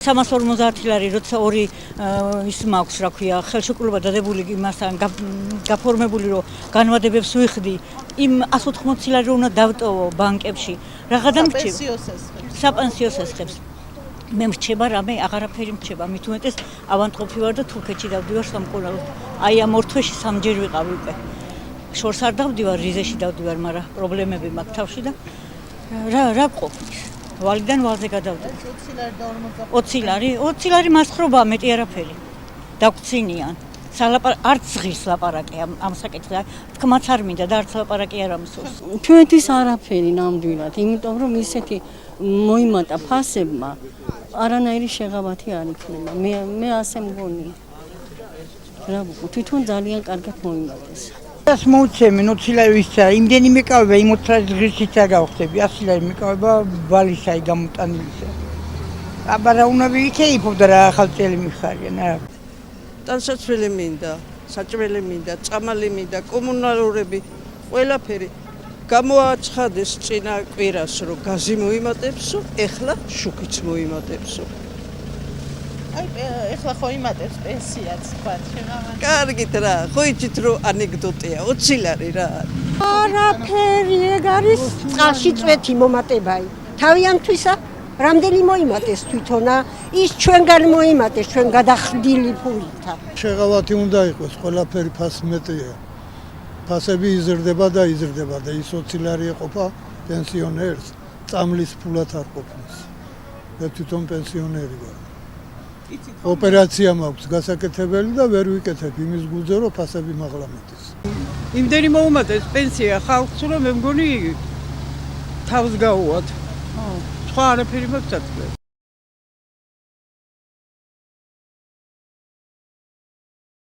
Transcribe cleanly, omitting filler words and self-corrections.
350 ლარი, როცა ორი ის მაქვს, რა ქვია, ხელშეკრულება დადებული იმასთან გაფორმებული, რომ განვადებებს ვიხდი, იმ 180 ლარი რომ უნდა დავტოვო ბანკებში, რაღა დამრჩება. საპენსიო სესხებს. მე მრჩება რამე, აღარაფერი მრჩება. მით უმეტეს ავანტყოფი ვარ და თურქეთში დავდივარ სამკურნალოდ. აი ამ ორ თვეში სამჯერ ვიყავ უკვე. შორს არ დავდივარ, რიზეში დავდივარ, მაგრამ პრობლემები მაქვს თავში და რა გყოფნის? ვალიდან ვალზე გადავდივარ. 20 ლარი მასხრობა მეტი არაფერი. დაგვრცინიან. არც ღირს ლაპარაკი ამ საკითხზე. თქმაც არ მინდა და არც ლაპარაკი არ ამისურს. ჩვენთვის არაფერი ნამდვილად, იმიტომ რომ ისეთი მოიმატა ფასებმა არანაირი შეღავათი არ იქნება. მე ასე მგონია. რა ვუყო, თვითონ ძალიან კარგად მოიმატეს. ეს მოუცემი 20 ლარი ვისცა, იმდენი მეკავება, იმ 20 ლარი ღირსით არ გავხდები. 100 ლარი მეკავება ვალისაი გამოტანილისა. აბა რა უნდა ვიქეიფობდა რა ახალწელი მიხარიან რა. ტანსაცმელი მინდა, საჭმელი მინდა, წამალი მინდა, კომუნალურები, ყველაფერი. გამოაცხადეს წინა კვირას, რომ გაზი მოიმატებსო, ეხლა შუქიც მოიმატებსო. აი, ეხლა ხო იმატებს პენსიაც, თქვა, შემავალი. კარგით რა, ხო იცით რომ ანეკდოტია, 20 ლარი რა. არაფერი ეგ არის წყალში წვეთი მომატებაი. თავიანთვისა რამდენი მოიმატეს თვითონა, ის ჩვენგან მოიმატეს, ჩვენ გადახდილი ფულითა. შეღავათი უნდა იყოს, ყველაფერი ფასმეტია. ფასები იზრდება და ის 20 ლარი ეყოფა პენსიონერს, წამლის ფულად არ ყოფნის. და თვითონ პენსიონერი ვარ. ოპერაცია მაქვს გასაკეთებელი და ვერ ვიკეთებ იმის გულზე, რომ ფასები მაღლა მეტის. იმდენი მოუმატეს პენსია ხალხს, რომ მე მგონი თავს გაუვათ. სხვა არაფერი მაქვს.